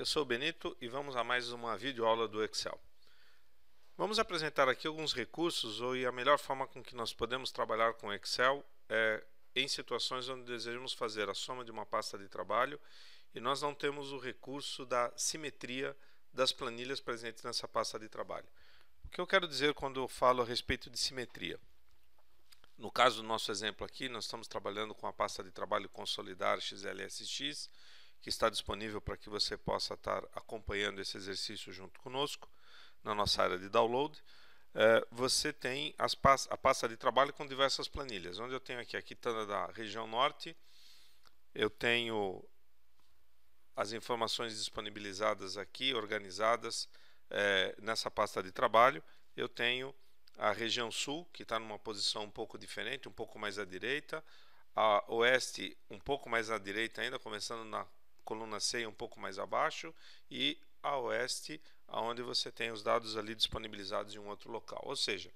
Eu sou o Benito e vamos a mais uma videoaula do Excel. Vamos apresentar aqui alguns recursos e a melhor forma com que nós podemos trabalhar com o Excel é em situações onde desejamos fazer a soma de uma pasta de trabalho e nós não temos o recurso da simetria das planilhas presentes nessa pasta de trabalho. O que eu quero dizer quando eu falo a respeito de simetria? No caso do nosso exemplo aqui, nós estamos trabalhando com a pasta de trabalho Consolidar XLSX, que está disponível para que você possa estar acompanhando esse exercício junto conosco na nossa área de download. Você tem a pasta de trabalho com diversas planilhas, onde eu tenho aqui a quitanda da região norte, eu tenho as informações disponibilizadas aqui, organizadas nessa pasta de trabalho. Eu tenho a região sul, que está numa posição um pouco diferente, um pouco mais à direita, a oeste um pouco mais à direita ainda, começando na coluna C um pouco mais abaixo, e a oeste, onde você tem os dados ali disponibilizados em um outro local. Ou seja,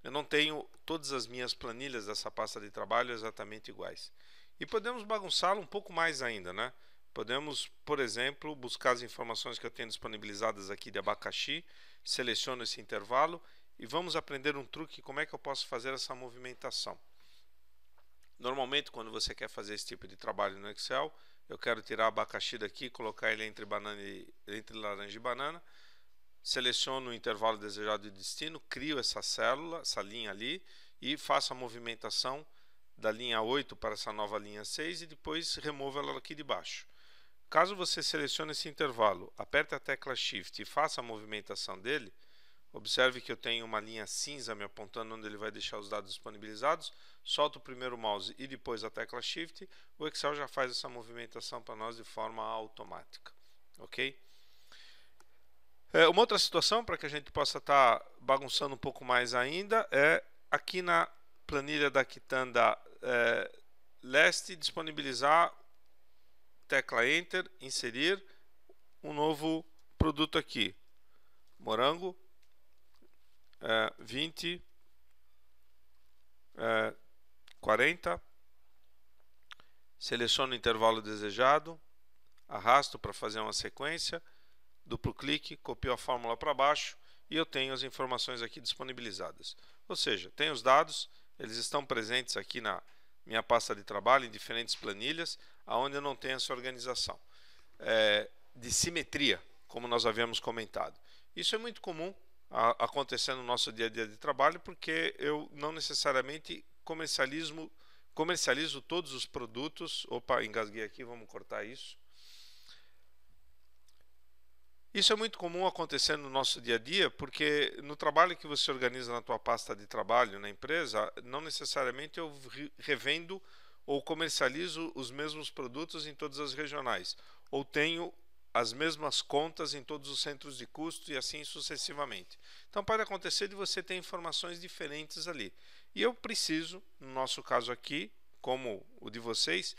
eu não tenho todas as minhas planilhas dessa pasta de trabalho exatamente iguais. E podemos bagunçá-lo um pouco mais ainda, né? Podemos, por exemplo, buscar as informações que eu tenho disponibilizadas aqui de abacaxi, seleciono esse intervalo e vamos aprender um truque como é que eu posso fazer essa movimentação. Normalmente, quando você quer fazer esse tipo de trabalho no Excel, eu quero tirar abacaxi daqui, colocar ele entre laranja e banana, seleciono o intervalo desejado de destino, crio essa célula, essa linha ali, e faço a movimentação da linha 8 para essa nova linha 6 e depois removo ela aqui de baixo. Caso você selecione esse intervalo, aperte a tecla Shift e faça a movimentação dele, observe que eu tenho uma linha cinza me apontando onde ele vai deixar os dados disponibilizados. Solto o primeiro mouse e depois a tecla Shift. O Excel já faz essa movimentação para nós de forma automática. Ok? Uma outra situação para que a gente possa estar bagunçando um pouco mais ainda é aqui na planilha da quitanda leste disponibilizar, tecla Enter, inserir um novo produto aqui. Morango 20 40, seleciono o intervalo desejado, arrasto para fazer uma sequência, duplo clique, copio a fórmula para baixo e eu tenho as informações aqui disponibilizadas. Ou seja, tenho os dados, eles estão presentes aqui na minha pasta de trabalho em diferentes planilhas, onde eu não tenho essa organização de simetria, como nós havíamos comentado. Isso é muito comum acontecer no nosso dia a dia de trabalho, porque eu não necessariamente comercializo todos os produtos. Opa, engasguei aqui, vamos cortar isso. Isso é muito comum acontecer no nosso dia a dia, porque no trabalho que você organiza na tua pasta de trabalho na empresa, não necessariamente eu revendo ou comercializo os mesmos produtos em todas as regionais, ou tenho as mesmas contas em todos os centros de custo e assim sucessivamente. Então pode acontecer de você ter informações diferentes ali. E eu preciso, no nosso caso aqui, como o de vocês,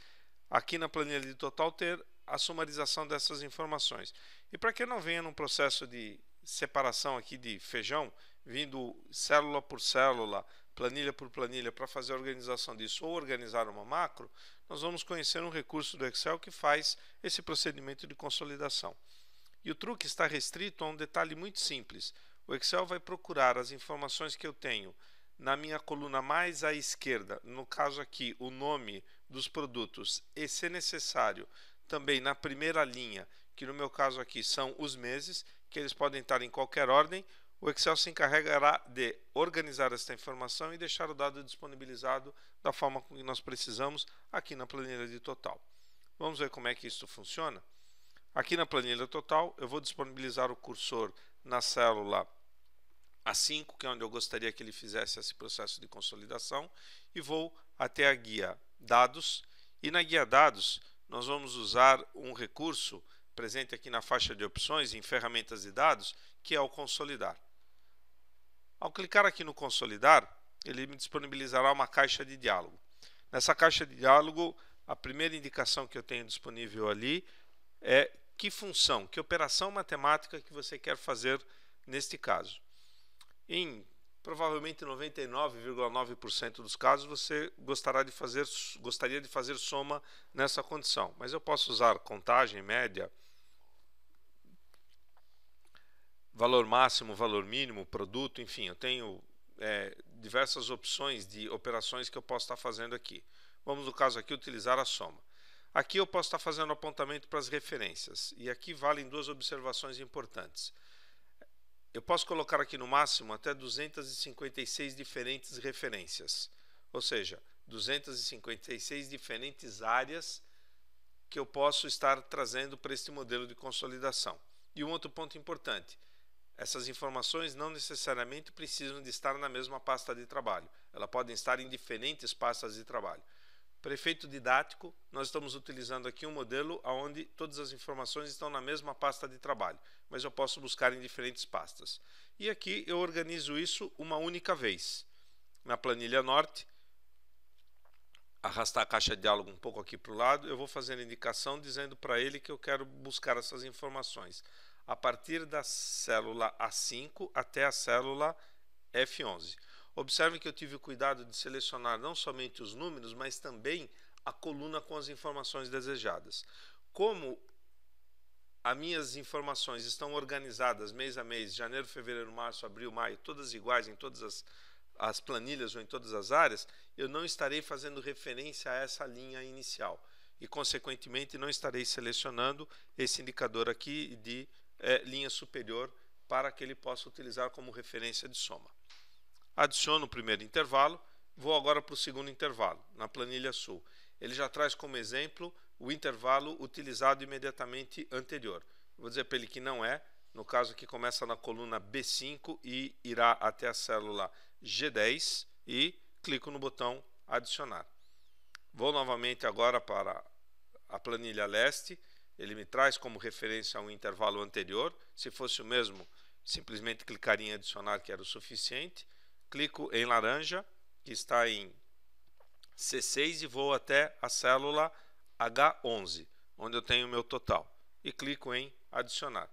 aqui na planilha de total ter a sumarização dessas informações. E para que não venha num processo de separação aqui de feijão, vindo célula por célula, planilha por planilha, para fazer a organização disso ou organizar uma macro, nós vamos conhecer um recurso do Excel que faz esse procedimento de consolidação. E o truque está restrito a um detalhe muito simples. O Excel vai procurar as informações que eu tenho na minha coluna mais à esquerda, no caso aqui o nome dos produtos, e se necessário também na primeira linha, que no meu caso aqui são os meses, que eles podem estar em qualquer ordem. O Excel se encarregará de organizar esta informação e deixar o dado disponibilizado da forma que nós precisamos aqui na planilha de total. Vamos ver como é que isso funciona? Aqui na planilha total, eu vou disponibilizar o cursor na célula A5, que é onde eu gostaria que ele fizesse esse processo de consolidação, e vou até a guia Dados, e na guia Dados nós vamos usar um recurso presente aqui na faixa de opções em ferramentas de dados, que é o Consolidar. Ao clicar aqui no Consolidar, ele me disponibilizará uma caixa de diálogo. Nessa caixa de diálogo, a primeira indicação que eu tenho disponível ali é que função, que operação matemática que você quer fazer neste caso. Em provavelmente 99,9% dos casos você gostaria de fazer soma nessa condição, mas eu posso usar contagem, média, valor máximo, valor mínimo, produto, enfim, eu tenho diversas opções de operações que eu posso estar fazendo aqui. Vamos, no caso aqui, utilizar a soma. Aqui eu posso estar fazendo apontamento para as referências, e aqui valem duas observações importantes. Eu posso colocar aqui no máximo até 256 diferentes referências, ou seja, 256 diferentes áreas que eu posso estar trazendo para este modelo de consolidação. E um outro ponto importante, essas informações não necessariamente precisam de estar na mesma pasta de trabalho, elas podem estar em diferentes pastas de trabalho. Para efeito didático, nós estamos utilizando aqui um modelo onde todas as informações estão na mesma pasta de trabalho, mas eu posso buscar em diferentes pastas. E aqui eu organizo isso uma única vez. Na planilha norte, arrastar a caixa de diálogo um pouco aqui para o lado, eu vou fazendo indicação dizendo para ele que eu quero buscar essas informações a partir da célula A5 até a célula F11. Observe que eu tive o cuidado de selecionar não somente os números, mas também a coluna com as informações desejadas. Como as minhas informações estão organizadas mês a mês, janeiro, fevereiro, março, abril, maio, todas iguais em todas as planilhas ou em todas as áreas, eu não estarei fazendo referência a essa linha inicial e, consequentemente, não estarei selecionando esse indicador aqui de linha superior para que ele possa utilizar como referência de soma. Adiciono o primeiro intervalo, vou agora para o segundo intervalo, na planilha sul. Ele já traz como exemplo o intervalo utilizado imediatamente anterior. Vou dizer para ele que não é, no caso aqui começa na coluna B5 e irá até a célula G10 e clico no botão adicionar. Vou novamente agora para a planilha leste, ele me traz como referência um intervalo anterior, se fosse o mesmo, simplesmente clicaria em adicionar, que era o suficiente. Clico em laranja, que está em C6 e vou até a célula H11, onde eu tenho o meu total, e clico em adicionar.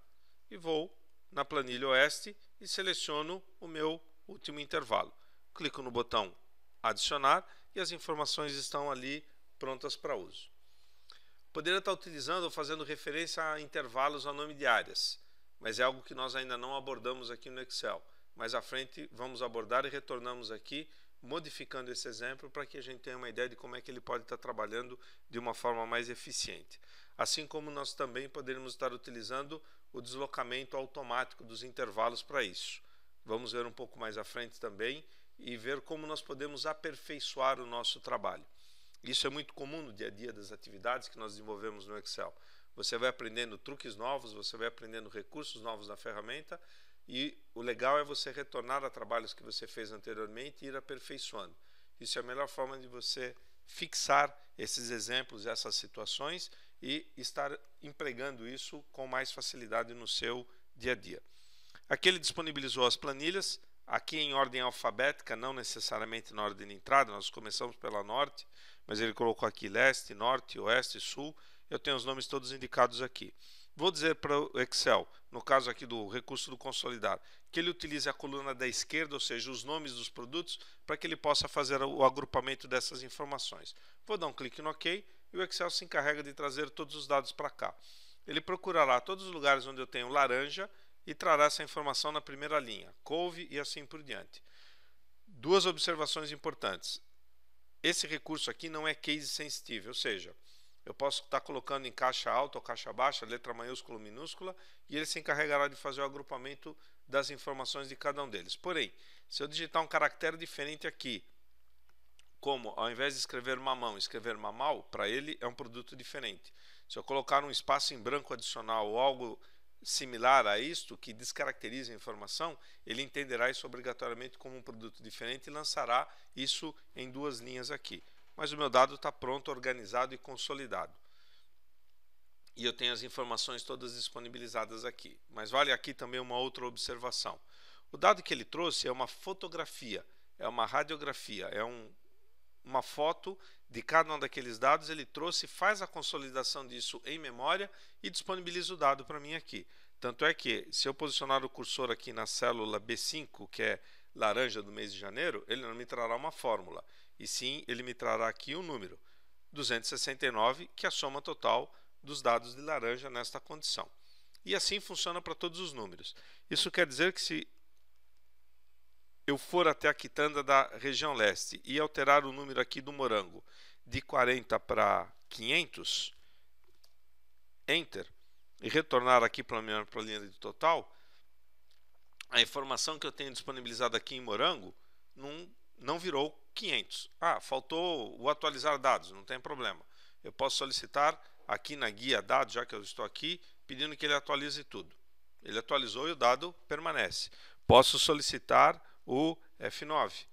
E vou na planilha oeste e seleciono o meu último intervalo. Clico no botão adicionar e as informações estão ali prontas para uso. Poderia estar utilizando ou fazendo referência a intervalos a nome de áreas, mas é algo que nós ainda não abordamos aqui no Excel. Mais à frente vamos abordar e retornamos aqui modificando esse exemplo para que a gente tenha uma ideia de como é que ele pode estar trabalhando de uma forma mais eficiente. Assim como nós também poderíamos estar utilizando o deslocamento automático dos intervalos para isso. Vamos ver um pouco mais à frente também e ver como nós podemos aperfeiçoar o nosso trabalho. Isso é muito comum no dia a dia das atividades que nós desenvolvemos no Excel. Você vai aprendendo truques novos, você vai aprendendo recursos novos na ferramenta e o legal é você retornar a trabalhos que você fez anteriormente e ir aperfeiçoando. Isso é a melhor forma de você fixar esses exemplos, essas situações e estar empregando isso com mais facilidade no seu dia a dia. Aqui ele disponibilizou as planilhas, aqui em ordem alfabética, não necessariamente na ordem de entrada, nós começamos pela norte, mas ele colocou aqui leste, norte, oeste, sul, eu tenho os nomes todos indicados aqui. Vou dizer para o Excel, no caso aqui do recurso do consolidado, que ele utilize a coluna da esquerda, ou seja, os nomes dos produtos, para que ele possa fazer o agrupamento dessas informações. Vou dar um clique no OK e o Excel se encarrega de trazer todos os dados para cá. Ele procurará todos os lugares onde eu tenho laranja e trará essa informação na primeira linha, couve e assim por diante. Duas observações importantes. Esse recurso aqui não é case sensitive, ou seja, eu posso estar colocando em caixa alta ou caixa baixa, letra maiúscula ou minúscula, e ele se encarregará de fazer o agrupamento das informações de cada um deles. Porém, se eu digitar um caractere diferente aqui, como ao invés de escrever mamão, escrever mamal, para ele é um produto diferente. Se eu colocar um espaço em branco adicional ou algo similar a isto, que descaracteriza a informação, ele entenderá isso obrigatoriamente como um produto diferente e lançará isso em duas linhas aqui. Mas o meu dado está pronto, organizado e consolidado. E eu tenho as informações todas disponibilizadas aqui. Mas vale aqui também uma outra observação. O dado que ele trouxe é uma fotografia, é uma radiografia, é uma foto de cada um daqueles dados, ele trouxe, faz a consolidação disso em memória e disponibiliza o dado para mim aqui. Tanto é que, se eu posicionar o cursor aqui na célula B5, que é laranja do mês de janeiro, ele não me trará uma fórmula, e sim ele me trará aqui um número, 269, que é a soma total dos dados de laranja nesta condição. E assim funciona para todos os números. Isso quer dizer que se eu for até a quitanda da região leste e alterar o número aqui do morango de 40 para 500, Enter, e retornar aqui para a linha de total, a informação que eu tenho disponibilizada aqui em morango não virou 500. Ah, faltou o atualizar dados, não tem problema. Eu posso solicitar aqui na guia dados, já que eu estou aqui, pedindo que ele atualize tudo. Ele atualizou e o dado permanece. Posso solicitar o F9.